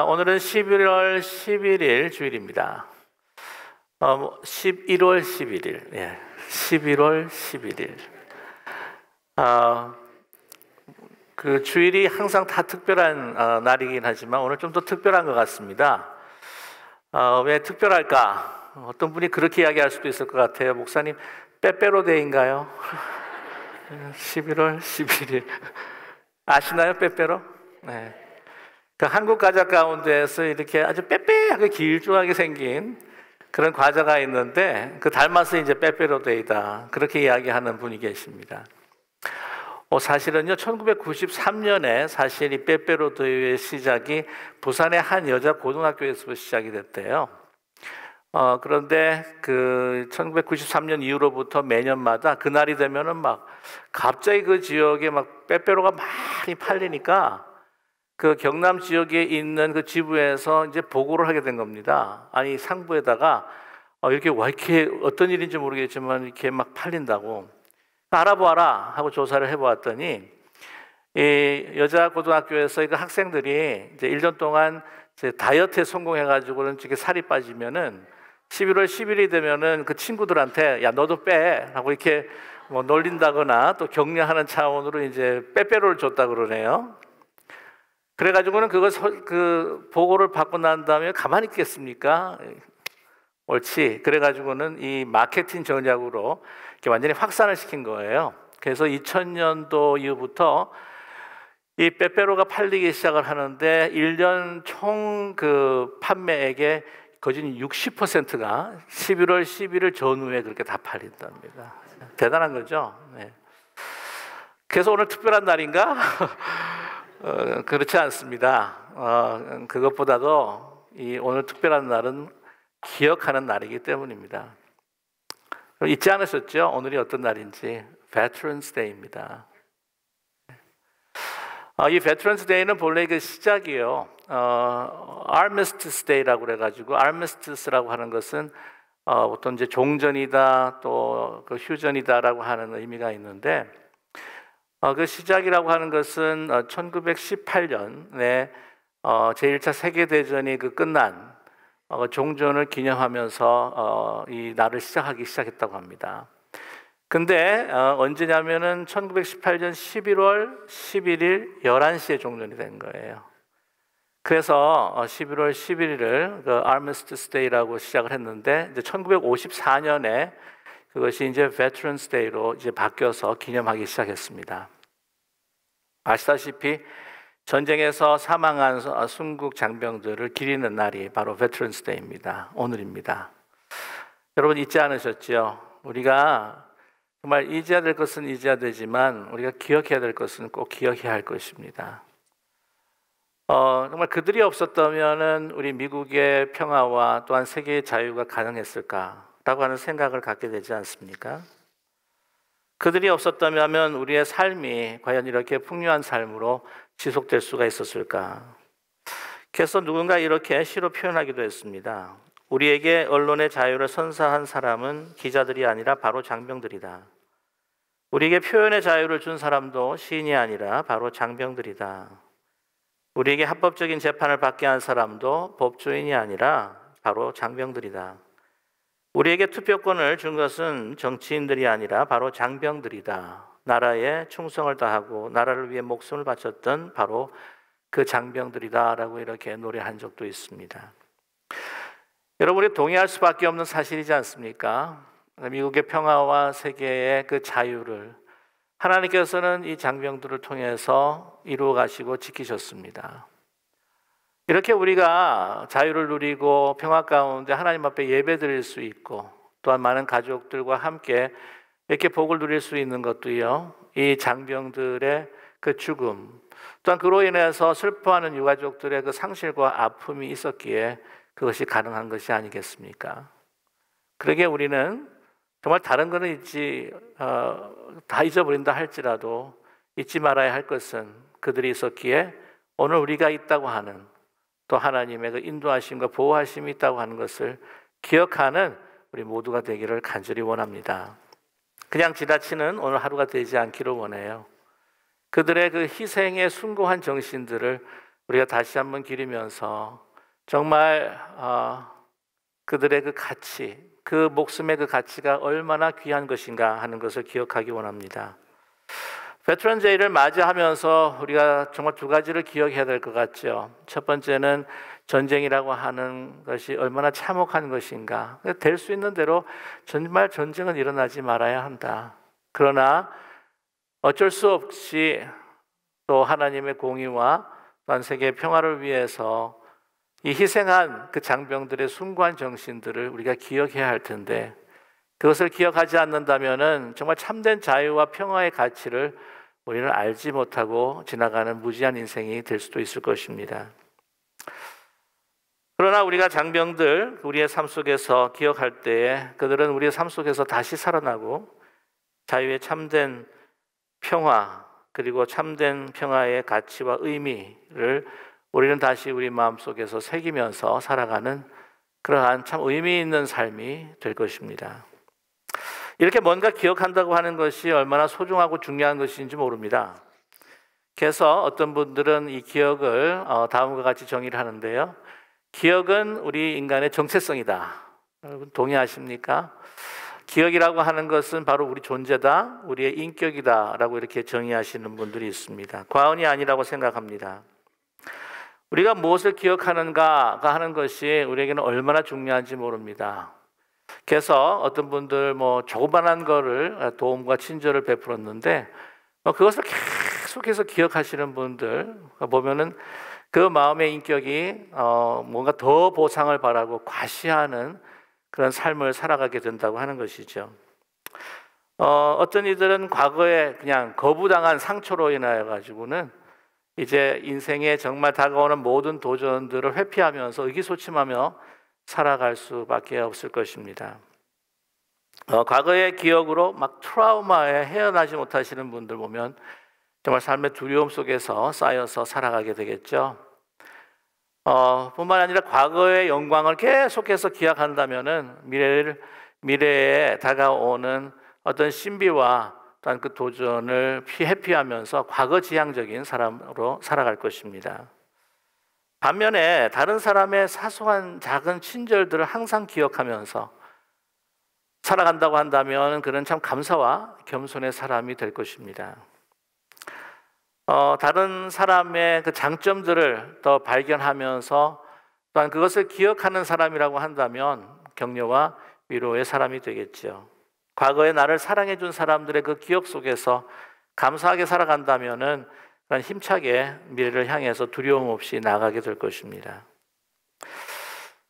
오늘은 11월 11일 주일입니다. 11월 11일, 11월 11일. 그 주일이 항상 다 특별한 날이긴 하지만 오늘 좀 더 특별한 것 같습니다. 왜 특별할까? 어떤 분이 그렇게 이야기할 수도 있을 것 같아요. 목사님, 빼빼로데이인가요? 11월 11일. 아시나요, 빼빼로? 네. 그 한국 과자 가운데에서 이렇게 아주 빼빼하게 길쭉하게 생긴 그런 과자가 있는데 그 닮아서 이제 빼빼로데이다 그렇게 이야기하는 분이 계십니다. 사실은요 1993년에 사실 이 빼빼로데이의 시작이 부산의 한 여자 고등학교에서 시작이 됐대요. 그런데 그 1993년 이후로부터 매년마다 그날이 되면은 막 갑자기 그 지역에 막 빼빼로가 많이 팔리니까 그 경남 지역에 있는 그 지부에서 이제 보고를 하게 된 겁니다. 아니 상부에다가 이렇게 어떤 일인지 모르겠지만 이렇게 막 팔린다고 알아보아라 하고 조사를 해보았더니 이 여자 고등학교에서 그 학생들이 이제 1년 동안 이제 다이어트에 성공해가지고는 이렇게 살이 빠지면은 11월 10일이 되면은 그 친구들한테 야 너도 빼 하고 이렇게 뭐 놀린다거나 또 격려하는 차원으로 이제 빼빼로를 줬다 그러네요. 그래가지고는 그 보고를 받고 난 다음에 가만히 있겠습니까? 옳지. 그래가지고는 이 마케팅 전략으로 이렇게 완전히 확산을 시킨 거예요. 그래서 2000년도 이후부터 이 빼빼로가 팔리기 시작을 하는데 1년 총 그 판매액의 거진 60%가 11월 11일 전후에 그렇게 다 팔린답니다. 대단한 거죠. 네. 그래서 오늘 특별한 날인가? 그렇지 않습니다. 그것보다도 이 오늘 특별한 날은 기억하는 날이기 때문입니다. 잊지 않으셨죠? 오늘이 어떤 날인지. Veterans Day입니다. 이 Veterans Day는 본래 그 시작이에요. Armistice Day라고 그래가지고 Armistice라고 하는 것은 보통 이제 종전이다 또 그 휴전이다라고 하는 의미가 있는데 그 시작이라고 하는 것은 1918년에 제1차 세계대전이 끝난 종전을 기념하면서 이 날을 시작했다고 합니다. 근데 언제냐면은 1918년 11월 11일 11시에 종전이 된 거예요. 그래서 11월 11일을 그 Armistice Day라고 시작을 했는데 이제 1954년에 그것이 이제 Veterans Day로 이제 바뀌어서 기념하기 시작했습니다. 아시다시피 전쟁에서 사망한 순국 장병들을 기리는 날이 바로 Veterans Day입니다. 오늘입니다. 여러분 잊지 않으셨죠? 우리가 정말 잊어야 될 것은 잊어야 되지만 우리가 기억해야 될 것은 꼭 기억해야 할 것입니다. 정말 그들이 없었다면은 우리 미국의 평화와 또한 세계의 자유가 가능했을까라고 하는 생각을 갖게 되지 않습니까? 그들이 없었다면 우리의 삶이 과연 이렇게 풍요한 삶으로 지속될 수가 있었을까? 그래서 누군가 이렇게 시로 표현하기도 했습니다. 우리에게 언론의 자유를 선사한 사람은 기자들이 아니라 바로 장병들이다. 우리에게 표현의 자유를 준 사람도 시인이 아니라 바로 장병들이다. 우리에게 합법적인 재판을 받게 한 사람도 법조인이 아니라 바로 장병들이다. 우리에게 투표권을 준 것은 정치인들이 아니라 바로 장병들이다. 나라에 충성을 다하고 나라를 위해 목숨을 바쳤던 바로 그 장병들이다라고 이렇게 노래한 적도 있습니다. 여러분이 동의할 수밖에 없는 사실이지 않습니까? 미국의 평화와 세계의 그 자유를 하나님께서는 이 장병들을 통해서 이루어 가시고 지키셨습니다. 이렇게 우리가 자유를 누리고 평화 가운데 하나님 앞에 예배 드릴 수 있고 또한 많은 가족들과 함께 이렇게 복을 누릴 수 있는 것도요, 이 장병들의 그 죽음 또한 그로 인해서 슬퍼하는 유가족들의 그 상실과 아픔이 있었기에 그것이 가능한 것이 아니겠습니까? 그러기에 우리는 정말 다른 거는 다 잊어버린다 할지라도 잊지 말아야 할 것은 그들이 있었기에 오늘 우리가 있다고 하는 또 하나님의 그 인도하심과 보호하심이 있다고 하는 것을 기억하는 우리 모두가 되기를 간절히 원합니다. 그냥 지나치는 오늘 하루가 되지 않기를 원해요. 그들의 그 희생에 숭고한 정신들을 우리가 다시 한번 기리면서 정말 그들의 그 가치, 그 목숨의 그 가치가 얼마나 귀한 것인가 하는 것을 기억하기 원합니다. 베트런스 데이를 맞이하면서 우리가 정말 두 가지를 기억해야 될 것 같죠. 첫 번째는 전쟁이라고 하는 것이 얼마나 참혹한 것인가. 될 수 있는 대로 정말 전쟁은 일어나지 말아야 한다. 그러나 어쩔 수 없이 또 하나님의 공의와 또한 세계의 평화를 위해서 이 희생한 그 장병들의 숭고한 정신들을 우리가 기억해야 할 텐데, 그것을 기억하지 않는다면은 정말 참된 자유와 평화의 가치를 우리는 알지 못하고 지나가는 무지한 인생이 될 수도 있을 것입니다. 그러나 우리가 장병들, 우리의 삶 속에서 기억할 때에 그들은 우리의 삶 속에서 다시 살아나고 자유의 참된 평화, 그리고 참된 평화의 가치와 의미를 우리는 다시 우리 마음속에서 새기면서 살아가는 그러한 참 의미 있는 삶이 될 것입니다. 이렇게 뭔가 기억한다고 하는 것이 얼마나 소중하고 중요한 것인지 모릅니다. 그래서 어떤 분들은 이 기억을 다음과 같이 정의를 하는데요. 기억은 우리 인간의 정체성이다. 여러분 동의하십니까? 기억이라고 하는 것은 바로 우리 존재다, 우리의 인격이다 라고 이렇게 정의하시는 분들이 있습니다. 과언이 아니라고 생각합니다. 우리가 무엇을 기억하는가가 하는 것이 우리에게는 얼마나 중요한지 모릅니다. 그래서 어떤 분들 조그만한 거를 도움과 친절을 베풀었는데 그것을 계속해서 기억하시는 분들 보면은 그 마음의 인격이 뭔가 더 보상을 바라고 과시하는 그런 삶을 살아가게 된다고 하는 것이죠. 어떤 이들은 과거에 그냥 거부당한 상처로 인하여 가지고는 이제 인생에 정말 다가오는 모든 도전들을 회피하면서 의기소침하며 살아갈 수밖에 없을 것입니다. 과거의 기억으로 막 트라우마에 헤어나지 못하시는 분들 보면 정말 삶의 두려움 속에서 쌓여서 살아가게 되겠죠. 뿐만 아니라 과거의 영광을 계속해서 기약한다면은 미래에 다가오는 어떤 신비와 또한 그 도전을 회피하면서 과거지향적인 사람으로 살아갈 것입니다. 반면에 다른 사람의 사소한 작은 친절들을 항상 기억하면서 살아간다고 한다면 그는 참 감사와 겸손의 사람이 될 것입니다. 다른 사람의 그 장점들을 더 발견하면서 또한 그것을 기억하는 사람이라고 한다면 격려와 위로의 사람이 되겠죠. 과거에 나를 사랑해 준 사람들의 그 기억 속에서 감사하게 살아간다면은 힘차게 미래를 향해서 두려움 없이 나가게 될 것입니다.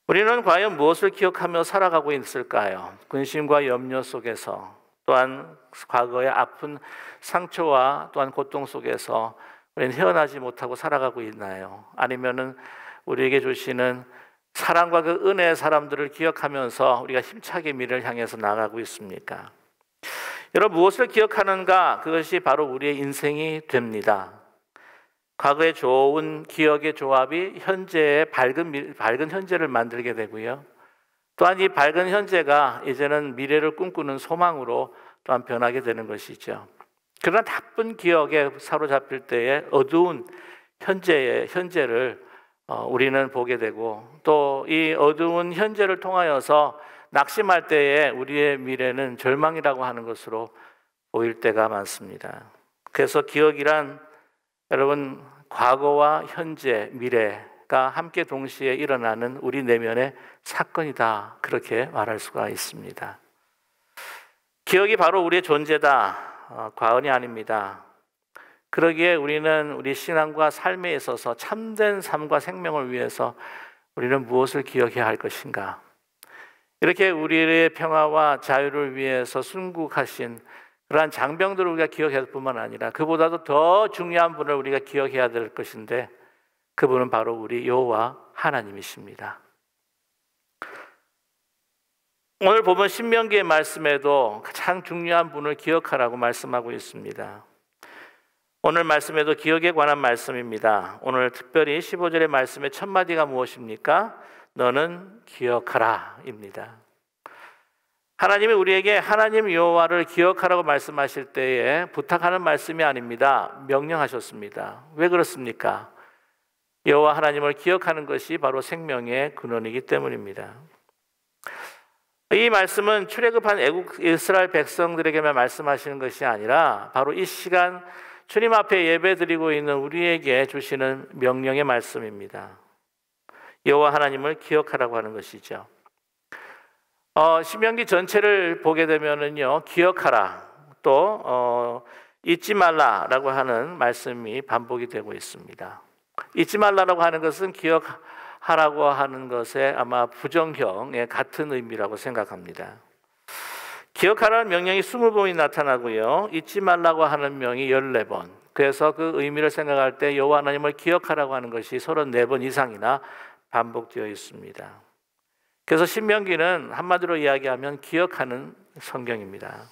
우리는 과연 무엇을 기억하며 살아가고 있을까요? 근심과 염려 속에서, 또한 과거의 아픈 상처와 또한 고통 속에서 우리는 헤어나지 못하고 살아가고 있나요? 아니면은 우리에게 주시는 사랑과 그 은혜의 사람들을 기억하면서 우리가 힘차게 미래를 향해서 나가고 있습니까? 여러분, 무엇을 기억하는가? 그것이 바로 우리의 인생이 됩니다. 과거의 좋은 기억의 조합이 현재의 밝은 현재를 만들게 되고요. 또한 이 밝은 현재가 이제는 미래를 꿈꾸는 소망으로 또한 변하게 되는 것이죠. 그러나 나쁜 기억에 사로잡힐 때의 어두운 현재를 우리는 보게 되고, 또 이 어두운 현재를 통하여서 낙심할 때에 우리의 미래는 절망이라고 하는 것으로 보일 때가 많습니다. 그래서 기억이란 여러분 과거와 현재, 미래가 함께 동시에 일어나는 우리 내면의 사건이다, 그렇게 말할 수가 있습니다. 기억이 바로 우리의 존재다, 과언이 아닙니다. 그러기에 우리는 우리 신앙과 삶에 있어서 참된 삶과 생명을 위해서 우리는 무엇을 기억해야 할 것인가? 이렇게 우리의 평화와 자유를 위해서 순국하신 그러한 장병들을 우리가 기억해야 할 뿐만 아니라 그보다도 더 중요한 분을 우리가 기억해야 될 것인데, 그분은 바로 우리 여호와 하나님이십니다. 오늘 보면 신명기의 말씀에도 가장 중요한 분을 기억하라고 말씀하고 있습니다. 오늘 말씀에도 기억에 관한 말씀입니다. 오늘 특별히 15절의 말씀의 첫 마디가 무엇입니까? 너는 기억하라 입니다. 하나님이 우리에게 하나님 여호와를 기억하라고 말씀하실 때에 부탁하는 말씀이 아닙니다. 명령하셨습니다. 왜 그렇습니까? 여호와 하나님을 기억하는 것이 바로 생명의 근원이기 때문입니다. 이 말씀은 출애굽한 애국 이스라엘 백성들에게만 말씀하시는 것이 아니라 바로 이 시간 주님 앞에 예배드리고 있는 우리에게 주시는 명령의 말씀입니다. 여호와 하나님을 기억하라고 하는 것이죠. 신명기 전체를 보게 되면은요, 기억하라, 또 잊지 말라라고 하는 말씀이 반복이 되고 있습니다. 잊지 말라라고 하는 것은 기억하라고 하는 것에 아마 부정형의 같은 의미라고 생각합니다. 기억하라는 명령이 20번이 나타나고요, 잊지 말라고 하는 명이 14번. 그래서 그 의미를 생각할 때 여호와 하나님을 기억하라고 하는 것이 34번 이상이나 반복되어 있습니다. 그래서 신명기는 한마디로 이야기하면 기억하는 성경입니다.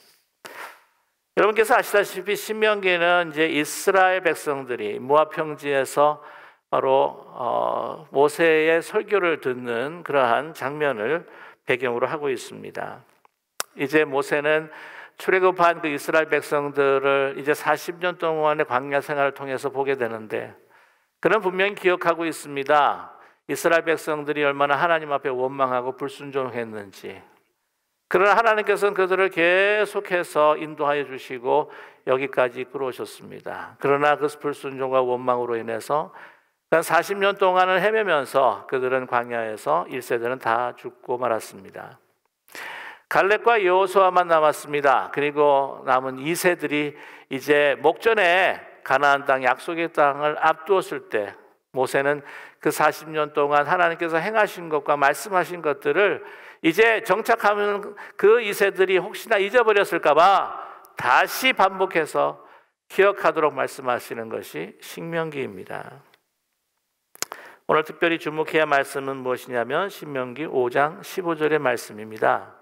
여러분께서 아시다시피 신명기는 이제 이스라엘 백성들이 모압 평지에서 바로 모세의 설교를 듣는 그러한 장면을 배경으로 하고 있습니다. 이제 모세는 출애굽한 그 이스라엘 백성들을 이제 40년 동안의 광야 생활을 통해서 보게 되는데, 그는 분명히 기억하고 있습니다. 이스라엘 백성들이 얼마나 하나님 앞에 원망하고 불순종했는지. 그러나 하나님께서는 그들을 계속해서 인도하여 주시고 여기까지 끌어오셨습니다. 그러나 그 불순종과 원망으로 인해서 40년 동안을 헤매면서 그들은 광야에서 1세대는 다 죽고 말았습니다. 갈렙과 여호수아만 남았습니다. 그리고 남은 2세들이 이제 목전에 가나안 땅, 약속의 땅을 앞두었을 때 모세는 그 40년 동안 하나님께서 행하신 것과 말씀하신 것들을 이제 정착하면 그 2세들이 혹시나 잊어버렸을까 봐 다시 반복해서 기억하도록 말씀하시는 것이 신명기입니다. 오늘 특별히 주목해야 할 말씀은 무엇이냐면 신명기 5장 15절의 말씀입니다.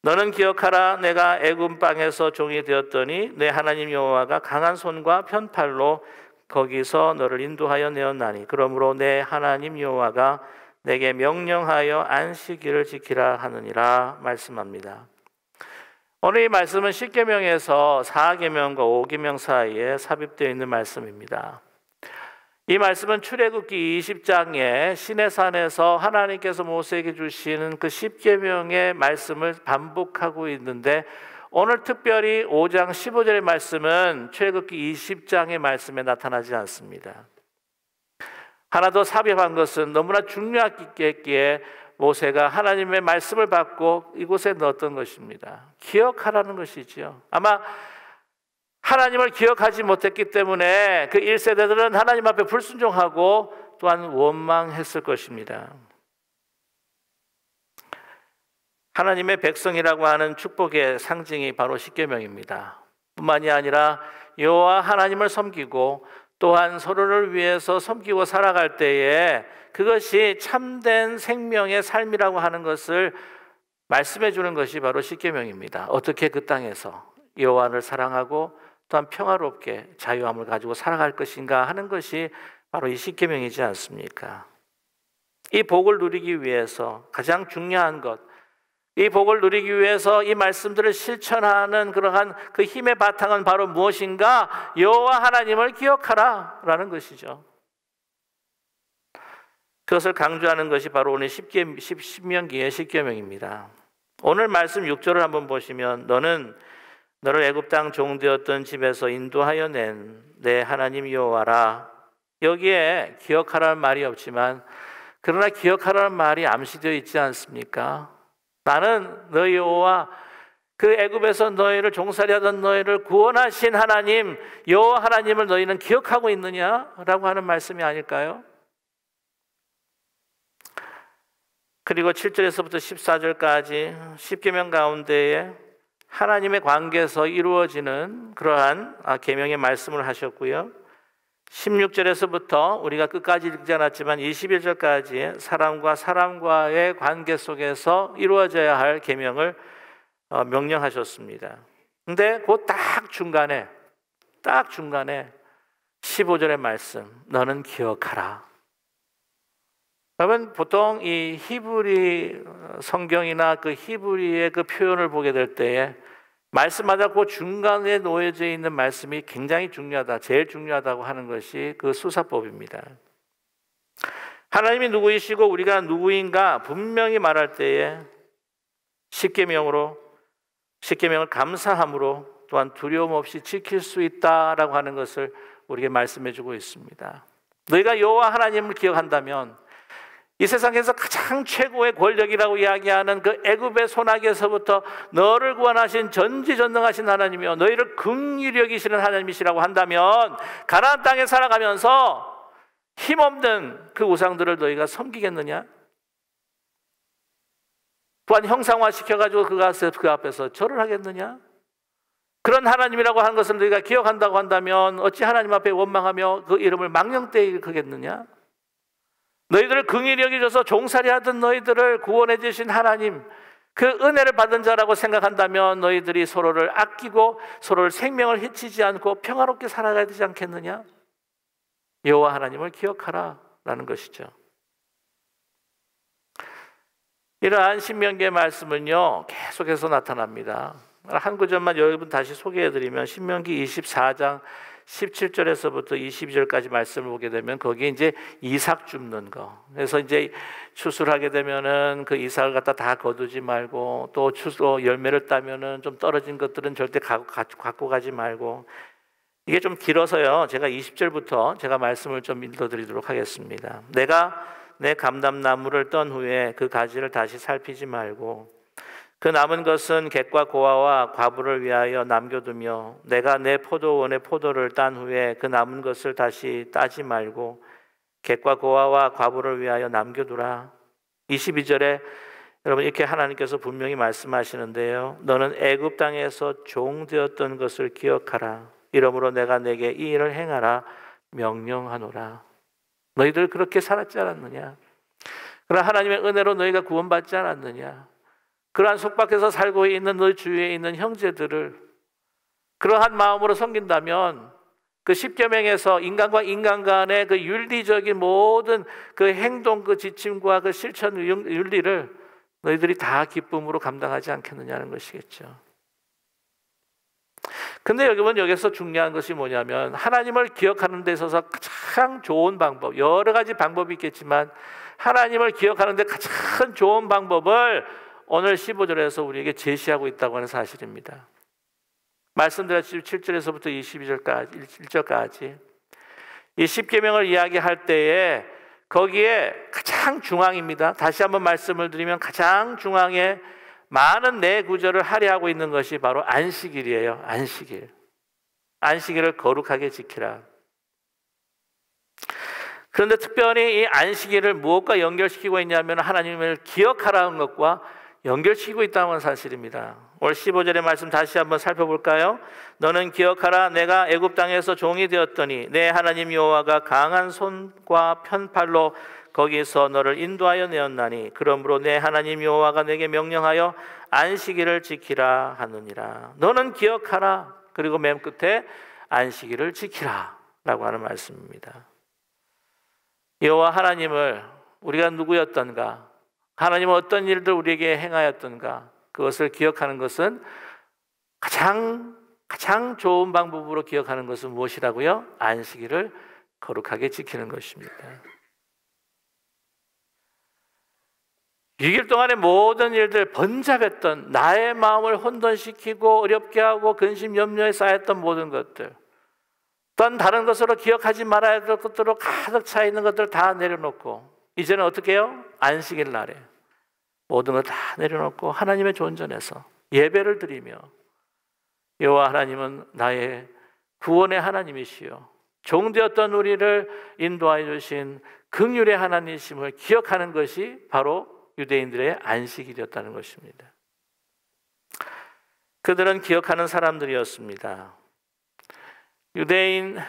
너는 기억하라. 내가 애굽 땅에서 종이 되었더니 내 하나님 여호와가 강한 손과 편팔로 거기서 너를 인도하여 내었나니 그러므로 내 하나님 여호와가 내게 명령하여 안식일을 지키라 하느니라 말씀합니다. 오늘 이 말씀은 10계명에서 4계명과 5계명 사이에 삽입되어 있는 말씀입니다. 이 말씀은 출애굽기 20장에 시내산에서 하나님께서 모세에게 주시는 그 10계명의 말씀을 반복하고 있는데, 오늘 특별히 5장 15절의 말씀은 출애굽기 20장의 말씀에 나타나지 않습니다. 하나 더 삽입한 것은 너무나 중요했기에 모세가 하나님의 말씀을 받고 이곳에 넣었던 것입니다. 기억하라는 것이지요. 아마 하나님을 기억하지 못했기 때문에 그 1세대들은 하나님 앞에 불순종하고 또한 원망했을 것입니다. 하나님의 백성이라고 하는 축복의 상징이 바로 십계명입니다. 뿐만이 아니라 여호와 하나님을 섬기고 또한 서로를 위해서 섬기고 살아갈 때에 그것이 참된 생명의 삶이라고 하는 것을 말씀해 주는 것이 바로 십계명입니다. 어떻게 그 땅에서 여호와를 사랑하고 또한 평화롭게 자유함을 가지고 살아갈 것인가 하는 것이 바로 이 십계명이지 않습니까? 이 복을 누리기 위해서 가장 중요한 것, 이 복을 누리기 위해서 이 말씀들을 실천하는 그러한 그 힘의 바탕은 바로 무엇인가? 여호와 하나님을 기억하라라는 것이죠. 그것을 강조하는 것이 바로 오늘 신명기의 십계명입니다. 오늘 말씀 6절을 한번 보시면 너를 애굽 땅 종되었던 집에서 인도하여 낸 내 하나님 여호와라. 여기에 기억하라는 말이 없지만 그러나 기억하라는 말이 암시되어 있지 않습니까? 나는 너희 여호와, 그 애굽에서 너희를 종살이하던 너희를 구원하신 하나님 여호와 하나님을 너희는 기억하고 있느냐라고 하는 말씀이 아닐까요? 그리고 7절에서부터 14절까지 십계명 가운데에 하나님의 관계에서 이루어지는 그러한 계명의 말씀을 하셨고요. 16절에서부터 우리가 끝까지 읽지 않았지만 21절까지 사람과 사람과의 관계 속에서 이루어져야 할 계명을 명령하셨습니다. 근데 그 딱 중간에 15절의 말씀, 너는 기억하라. 여러분, 보통 이 히브리 성경이나 그 히브리의 그 표현을 보게 될 때에 말씀마다 그 중간에 놓여져 있는 말씀이 굉장히 중요하다, 제일 중요하다고 하는 것이 그 수사법입니다. 하나님이 누구이시고 우리가 누구인가 분명히 말할 때에 십계명을 감사함으로 또한 두려움 없이 지킬 수 있다라고 하는 것을 우리에게 말씀해 주고 있습니다. 너희가 여호와 하나님을 기억한다면 이 세상에서 가장 최고의 권력이라고 이야기하는 그 애굽의 소나기에서부터 너를 구원하신 전지전능하신 하나님이여 너희를 긍휼히 여기시는 하나님이시라고 한다면 가나안 땅에 살아가면서 힘없는 그 우상들을 너희가 섬기겠느냐? 또한 형상화시켜가지고 그 앞에서 절을 하겠느냐? 그런 하나님이라고 하는 것을 너희가 기억한다고 한다면 어찌 하나님 앞에 원망하며 그 이름을 망령되이 일컫겠느냐? 너희들을 긍휼히 여기셔서 종살이 하던 너희들을 구원해 주신 하나님, 그 은혜를 받은 자라고 생각한다면 너희들이 서로를 아끼고 서로를 생명을 해치지 않고 평화롭게 살아가야 되지 않겠느냐? 여호와 하나님을 기억하라 라는 것이죠. 이러한 신명기의 말씀은요 계속해서 나타납니다. 한 구절만 여러분 다시 소개해드리면 신명기 24장 17절에서부터 22절까지 말씀을 보게 되면 거기에 이제 이삭 줍는 거. 그래서 이제 추수하게 되면은 그 이삭을 갖다 다 거두지 말고 또 열매를 따면은 좀 떨어진 것들은 절대 갖고 가지 말고. 이게 좀 길어서요. 제가 20절부터 제가 말씀을 좀 읽어드리도록 하겠습니다. 내가 내 감람나무를 떤 후에 그 가지를 다시 살피지 말고 그 남은 것은 객과 고아와 과부를 위하여 남겨두며 내가 내 포도원의 포도를 딴 후에 그 남은 것을 다시 따지 말고 객과 고아와 과부를 위하여 남겨두라. 22절에 여러분 이렇게 하나님께서 분명히 말씀하시는데요. 너는 애굽 땅에서 종되었던 것을 기억하라. 이러므로 내가 내게 이 일을 행하라 명령하노라. 너희들 그렇게 살았지 않았느냐? 그러나 하나님의 은혜로 너희가 구원받지 않았느냐? 그러한 속박해서 살고 있는 너 주위에 있는 형제들을 그러한 마음으로 섬긴다면 그 십계명에서 인간과 인간 간의 그 윤리적인 모든 그 행동 그 지침과 그 실천 윤리를 너희들이 다 기쁨으로 감당하지 않겠느냐는 것이겠죠. 근데 여기서 중요한 것이 뭐냐면 하나님을 기억하는 데 있어서 가장 좋은 방법, 여러 가지 방법이 있겠지만 하나님을 기억하는 데 가장 좋은 방법을 오늘 15절에서 우리에게 제시하고 있다고 하는 사실입니다. 말씀드렸듯이 7절에서부터 1절까지 이 십계명을 이야기할 때에 거기에 가장 중앙입니다. 다시 한번 말씀을 드리면 가장 중앙에 많은 내 구절을 할애하고 있는 것이 바로 안식일이에요. 안식일. 안식일을 거룩하게 지키라. 그런데 특별히 이 안식일을 무엇과 연결시키고 있냐면 하나님을 기억하라는 것과 연결시키고 있다는 사실입니다. 오늘 15절의 말씀 다시 한번 살펴볼까요? 너는 기억하라. 내가 애굽 땅에서 종이 되었더니 내 하나님 여호와가 강한 손과 편팔로 거기서 너를 인도하여 내었나니 그러므로 내 하나님 여호와가 내게 명령하여 안식일을 지키라 하느니라. 너는 기억하라. 그리고 맨 끝에 안식일을 지키라 라고 하는 말씀입니다. 여호와 하나님을 우리가 누구였던가, 하나님은 어떤 일들 우리에게 행하였던가, 그것을 기억하는 것은 가장 좋은 방법으로 기억하는 것은 무엇이라고요? 안식일을 거룩하게 지키는 것입니다. 6일 동안의 모든 일들, 번잡했던 나의 마음을 혼돈시키고 어렵게 하고 근심 염려에 쌓였던 모든 것들, 또한 다른 것으로 기억하지 말아야 될 것들로 가득 차 있는 것들을 다 내려놓고 이제는 어떻게 해요? 안식일 날에 모든 걸 다 내려놓고 하나님의 존전에서 예배를 드리며 여호와 하나님은 나의 구원의 하나님이시요 종되었던 우리를 인도하여 주신 긍휼의 하나님이심을 기억하는 것이 바로 유대인들의 안식일이었다는 것입니다. 그들은 기억하는 사람들이었습니다. 유대인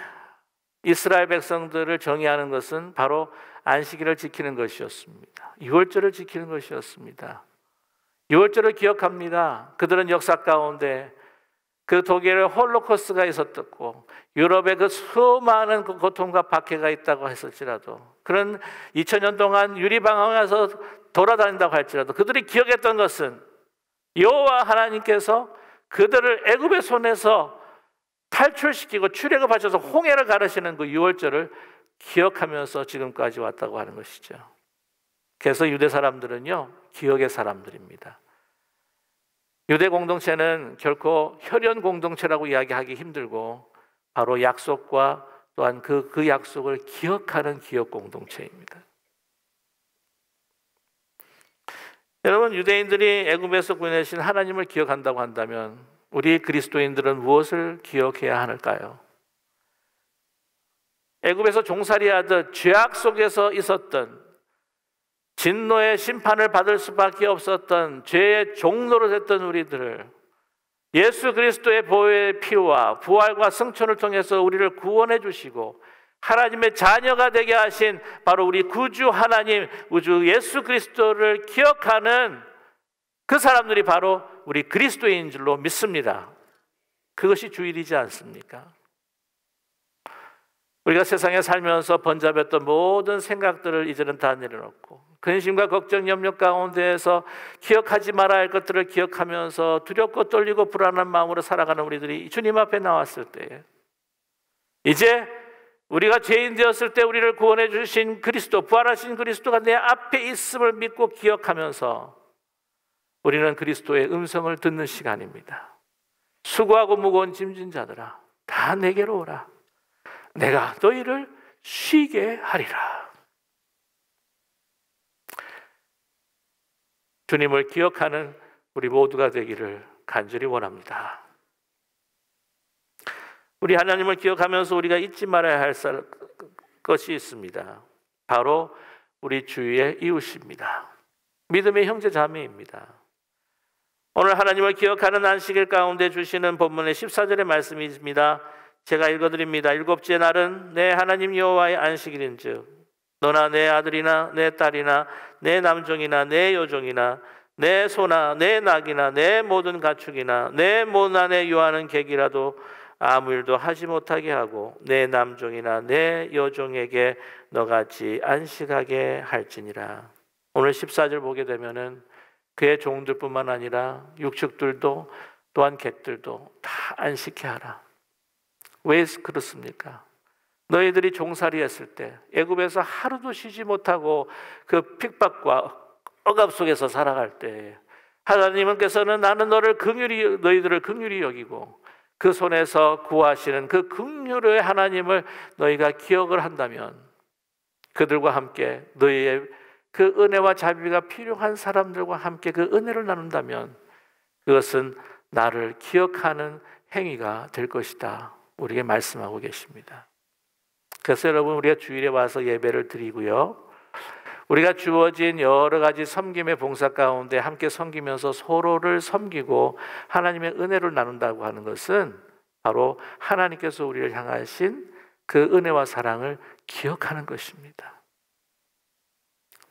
이스라엘 백성들을 정의하는 것은 바로 안식일을 지키는 것이었습니다. 유월절을 지키는 것이었습니다. 유월절을 기억합니다. 그들은 역사 가운데 그 독일의 홀로코스트가 있었고 유럽의 그 수많은 그 고통과 박해가 있다고 했을지라도 그런 2000년 동안 유리방황에서 돌아다닌다고 할지라도 그들이 기억했던 것은 여호와 하나님께서 그들을 애굽의 손에서 탈출시키고 출애굽하셔서 홍해를 가르시는 그 유월절을 기억하면서 지금까지 왔다고 하는 것이죠. 그래서 유대 사람들은요, 기억의 사람들입니다. 유대 공동체는 결코 혈연 공동체라고 이야기하기 힘들고 바로 약속과 또한 그 약속을 기억하는 기억 공동체입니다. 여러분, 유대인들이 애굽에서 구원하신 하나님을 기억한다고 한다면 우리 그리스도인들은 무엇을 기억해야 할까요? 애굽에서 종살이하듯 죄악 속에서 있었던, 진노의 심판을 받을 수밖에 없었던 죄의 종로로 됐던 우리들을 예수 그리스도의 보혈의 피와 부활과 승천을 통해서 우리를 구원해 주시고 하나님의 자녀가 되게 하신 바로 우리 구주 하나님, 우주 예수 그리스도를 기억하는 그 사람들이 바로 우리 그리스도인인 줄로 믿습니다. 그것이 주일이지 않습니까? 우리가 세상에 살면서 번잡했던 모든 생각들을 이제는 다 내려놓고 근심과 걱정, 염려 가운데에서 기억하지 말아야 할 것들을 기억하면서 두렵고 떨리고 불안한 마음으로 살아가는 우리들이 주님 앞에 나왔을 때, 이제 우리가 죄인 되었을 때 우리를 구원해 주신 그리스도, 부활하신 그리스도가 내 앞에 있음을 믿고 기억하면서 우리는 그리스도의 음성을 듣는 시간입니다. 수고하고 무거운 짐진 자들아, 다 내게로 오라. 내가 너희를 쉬게 하리라. 주님을 기억하는 우리 모두가 되기를 간절히 원합니다. 우리 하나님을 기억하면서 우리가 잊지 말아야 할 것이 있습니다. 바로 우리 주위의 이웃입니다. 믿음의 형제 자매입니다. 오늘 하나님을 기억하는 안식일 가운데 주시는 본문의 14절의 말씀입니다. 제가 읽어드립니다. 일곱째 날은 내 하나님 여호와의 안식일인즉 너나 내 아들이나 내 딸이나 내 남종이나 내 여종이나 내 소나 내 낙이나 내 모든 가축이나 내 모난에 유하는 객이라도 아무 일도 하지 못하게 하고 내 남종이나 내 여종에게 너같이 안식하게 할지니라. 오늘 14절 보게 되면은 그의 종들뿐만 아니라 육축들도 또한 객들도 다 안식케 하라. 왜 그렇습니까? 너희들이 종살이 했을 때 애굽에서 하루도 쉬지 못하고 그 핍박과 억압 속에서 살아갈 때 하나님께서는 나는 너희들을 긍휼히 여기고 그 손에서 구하시는 그 긍휼의 하나님을 너희가 기억을 한다면 그들과 함께 너희의 그 은혜와 자비가 필요한 사람들과 함께 그 은혜를 나눈다면 그것은 나를 기억하는 행위가 될 것이다. 우리에게 말씀하고 계십니다. 그래서 여러분, 우리가 주일에 와서 예배를 드리고요, 우리가 주어진 여러 가지 섬김의 봉사 가운데 함께 섬기면서 서로를 섬기고 하나님의 은혜를 나눈다고 하는 것은 바로 하나님께서 우리를 향하신 그 은혜와 사랑을 기억하는 것입니다.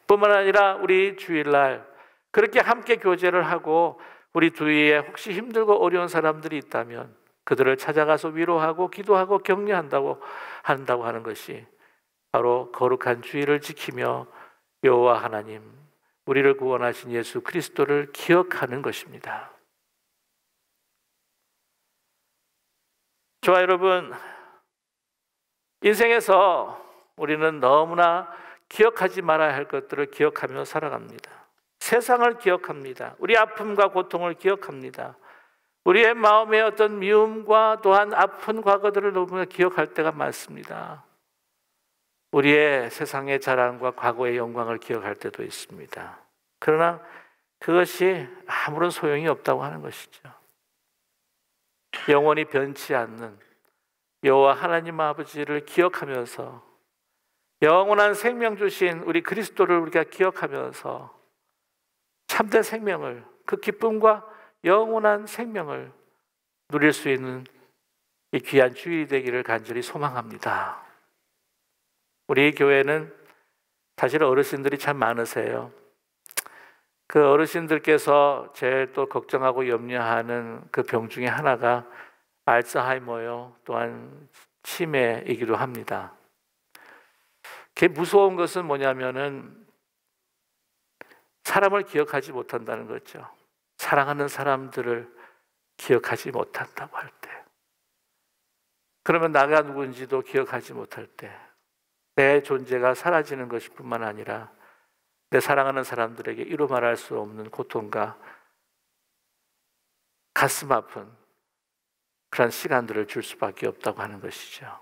뿐만 아니라 우리 주일날 그렇게 함께 교제를 하고 우리 주위에 혹시 힘들고 어려운 사람들이 있다면 그들을 찾아가서 위로하고 기도하고 격려한다고 하는 것이 바로 거룩한 주일을 지키며 여호와 하나님, 우리를 구원하신 예수 그리스도를 기억하는 것입니다. 저와 여러분, 인생에서 우리는 너무나 기억하지 말아야 할 것들을 기억하며 살아갑니다. 세상을 기억합니다. 우리 아픔과 고통을 기억합니다. 우리의 마음의 어떤 미움과 또한 아픈 과거들을 너무나 기억할 때가 많습니다. 우리의 세상의 자랑과 과거의 영광을 기억할 때도 있습니다. 그러나 그것이 아무런 소용이 없다고 하는 것이죠. 영원히 변치 않는 여호와 하나님 아버지를 기억하면서 영원한 생명 주신 우리 그리스도를 우리가 기억하면서 참된 생명을, 그 기쁨과 영원한 생명을 누릴 수 있는 이 귀한 주일이 되기를 간절히 소망합니다. 우리 교회는 사실 어르신들이 참 많으세요. 그 어르신들께서 제일 또 걱정하고 염려하는 그 병 중에 하나가 알츠하이머요, 또한 치매이기도 합니다. 그게 무서운 것은 뭐냐면은 사람을 기억하지 못한다는 거죠. 사랑하는 사람들을 기억하지 못한다고 할 때, 그러면 나가 누군지도 기억하지 못할 때, 내 존재가 사라지는 것일 뿐만 아니라 내 사랑하는 사람들에게 이루 말할 수 없는 고통과 가슴 아픈 그런 시간들을 줄 수밖에 없다고 하는 것이죠.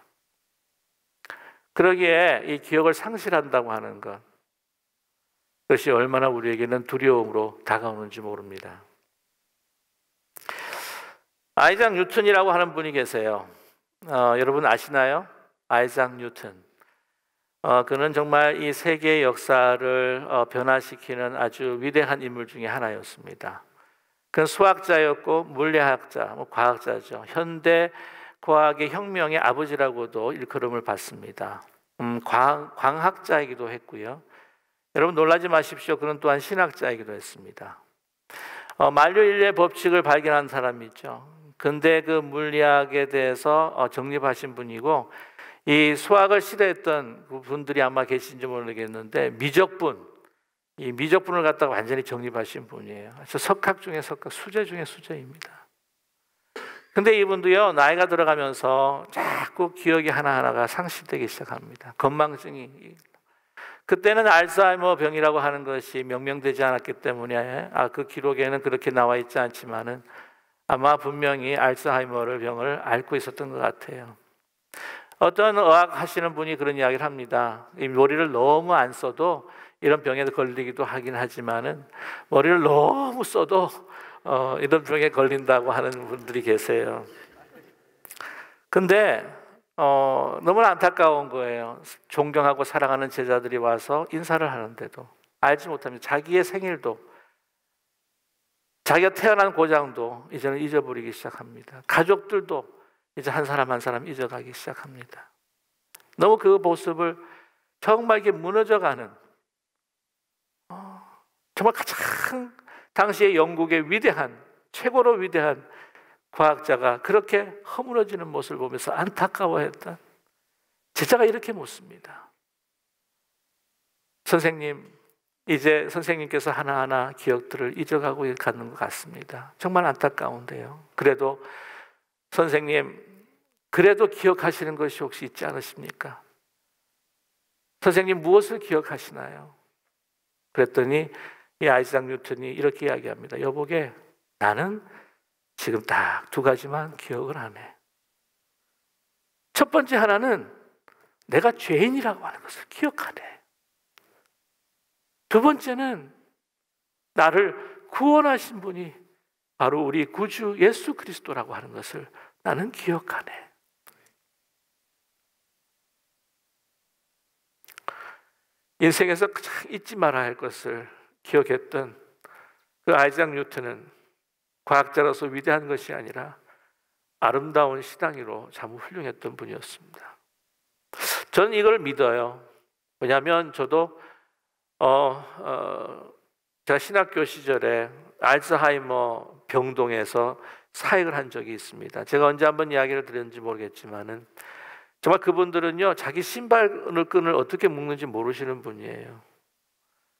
그러기에 이 기억을 상실한다고 하는 것, 그것이 얼마나 우리에게는 두려움으로 다가오는지 모릅니다. 아이작 뉴턴이라고 하는 분이 계세요. 여러분 아시나요? 아이작 뉴턴. 그는 정말 이 세계의 역사를 변화시키는 아주 위대한 인물 중에 하나였습니다. 그는 수학자였고 물리학자, 과학자죠. 현대 과학의 혁명의 아버지라고도 일컬음을 받습니다. 광학자이기도 했고요. 여러분 놀라지 마십시오. 그는 또한 신학자이기도 했습니다. 만류인류의 법칙을 발견한 사람이죠. 근대 그 물리학에 대해서 정립하신 분이고, 이 수학을 싫어했던 분들이 아마 계신지 모르겠는데 이 미적분을 갖다가 완전히 정립하신 분이에요. 석학 중에 석학, 수제 중에 수제입니다. 근데 이분도요, 나이가 들어가면서 자꾸 기억이 하나하나가 상실되기 시작합니다. 건망증이. 그때는 알츠하이머 병이라고 하는 것이 명명되지 않았기 때문에 그 기록에는 그렇게 나와 있지 않지만은 아마 분명히 알츠하이머를 병을 앓고 있었던 것 같아요. 어떤 의학 하시는 분이 그런 이야기를 합니다. 이 머리를 너무 안 써도 이런 병에 걸리기도 하긴 하지만은 머리를 너무 써도 이런 병에 걸린다고 하는 분들이 계세요. 근데 너무나 안타까운 거예요. 존경하고 사랑하는 제자들이 와서 인사를 하는데도 알지 못합니다. 자기의 생일도, 자기가 태어난 고장도 이제는 잊어버리기 시작합니다. 가족들도 이제 한 사람 한 사람 잊어가기 시작합니다. 너무 그 모습을 정말 이렇게 무너져가는, 정말 가장 당시의 영국의 위대한, 최고로 위대한 과학자가 그렇게 허물어지는 모습을 보면서 안타까워했던 제자가 이렇게 묻습니다. 선생님, 이제 선생님께서 하나하나 기억들을 잊어가고 가는 것 같습니다. 정말 안타까운데요. 그래도 선생님, 그래도 기억하시는 것이 혹시 있지 않으십니까? 선생님 무엇을 기억하시나요? 그랬더니 이 아이작 뉴턴이 이렇게 이야기합니다. 여보게, 나는 지금 딱 두 가지만 기억을 안 해. 첫 번째 하나는 내가 죄인이라고 하는 것을 기억하네. 두 번째는 나를 구원하신 분이 바로 우리 구주 예수 그리스도라고 하는 것을 나는 기억하네. 인생에서 가장 잊지 말아야 할 것을 기억했던 그 아이작 뉴턴은 과학자로서 위대한 것이 아니라 아름다운 시당이로 참 훌륭했던 분이었습니다. 저는 이걸 믿어요. 왜냐하면 저도 제가 신학교 시절에 알츠하이머 병동에서 사역을 한 적이 있습니다. 제가 언제 한번 이야기를 드렸는지 모르겠지만은 정말 그분들은요, 자기 신발끈을 어떻게 묶는지 모르시는 분이에요.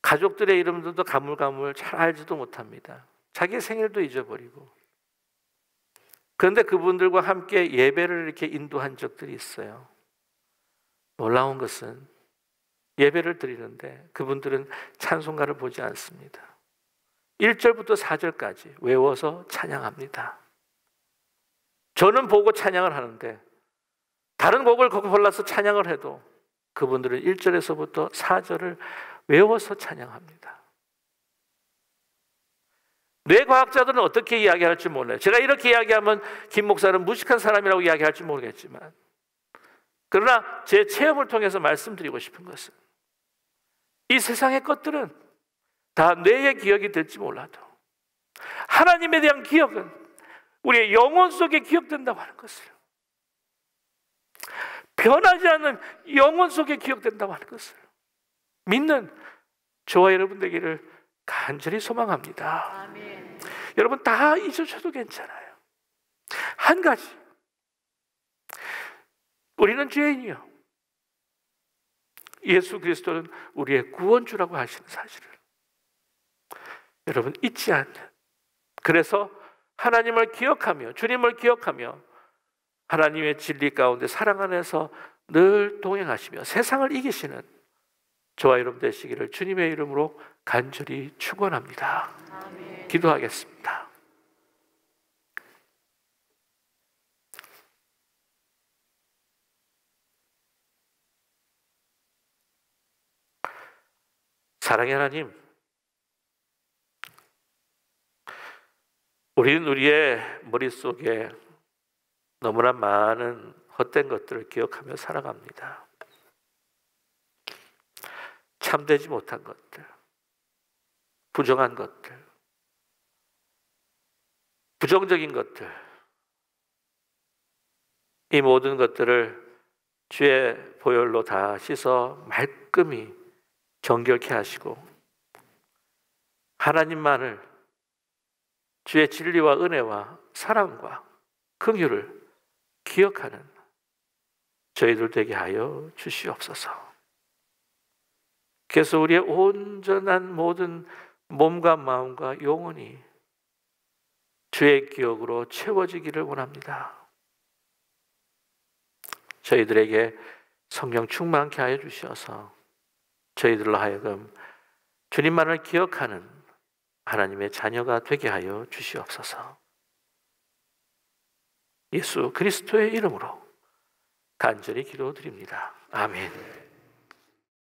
가족들의 이름들도 가물가물 잘 알지도 못합니다. 자기 생일도 잊어버리고. 그런데 그분들과 함께 예배를 이렇게 인도한 적들이 있어요. 놀라운 것은 예배를 드리는데 그분들은 찬송가를 보지 않습니다. 1절부터 4절까지 외워서 찬양합니다. 저는 보고 찬양을 하는데 다른 곡을 골라서 찬양을 해도 그분들은 1절에서부터 4절을 외워서 찬양합니다. 뇌과학자들은 어떻게 이야기할지 몰라요. 제가 이렇게 이야기하면 김 목사는 무식한 사람이라고 이야기할지 모르겠지만, 그러나 제 체험을 통해서 말씀드리고 싶은 것은 이 세상의 것들은 다 뇌의 기억이 될지 몰라도 하나님에 대한 기억은 우리의 영혼 속에 기억된다고 하는 것을, 변하지 않는 영혼 속에 기억된다고 하는 것을 믿는 저와 여러분 되기를 간절히 소망합니다. 아멘. 여러분 다 잊으셔도 괜찮아요. 한 가지, 우리는 죄인이요, 예수 그리스도는 우리의 구원주라고 하시는 사실을 여러분 잊지 않는, 그래서 하나님을 기억하며 주님을 기억하며 하나님의 진리 가운데 사랑 안에서 늘 동행하시며 세상을 이기시는 저와 여러분 되시기를 주님의 이름으로 간절히 축원합니다. 아멘. 기도하겠습니다. 사랑의 하나님, 우리는 우리의 머릿속에 너무나 많은 헛된 것들을 기억하며 살아갑니다. 참되지 못한 것들, 부정한 것들, 부정적인 것들, 이 모든 것들을 주의 보혈로 다 씻어 말끔히 정결케 하시고 하나님만을 주의 진리와 은혜와 사랑과 긍휼을 기억하는 저희들 되게 하여 주시옵소서. 그래서 우리의 온전한 모든 몸과 마음과 영혼이 주의 기억으로 채워지기를 원합니다. 저희들에게 성령 충만케 하여 주셔서 저희들로 하여금 주님만을 기억하는 하나님의 자녀가 되게 하여 주시옵소서. 예수 그리스도의 이름으로 간절히 기도드립니다. 아멘.